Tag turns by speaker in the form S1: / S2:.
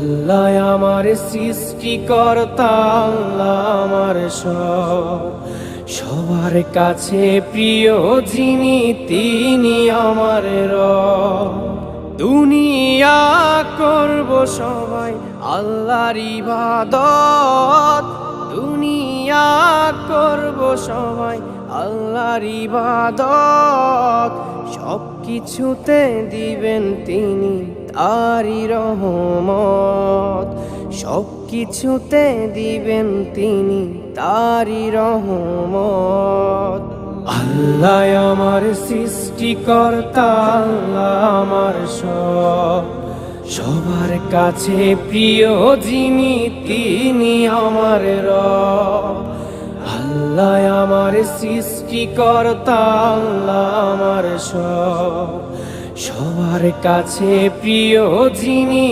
S1: আল্লাহ আমার সৃষ্টিকর্তা, আল্লাহ আমার সবার কাছে প্রিয় যিনি, তিনি আমার রব। দুনিয়া করব সবাই আল্লাহর ইবাদত, দুনিয়া করব সবাই আল্লাহর ইবাদত। সব কিছুতে দিবেন তিনি তারি রহমত, সব কিছুতে দিবেন তিনি তারি রহমত। আল্লাহ আমার সৃষ্টিকর্তা, আল্লাহ আমার সবার কাছে প্রিয় যিনি, তিনি আমার রব। আল্লাহ আমার সৃষ্টিকর্তা, আল্লাহ আমার সবার কাছে প্রিয় যিনি।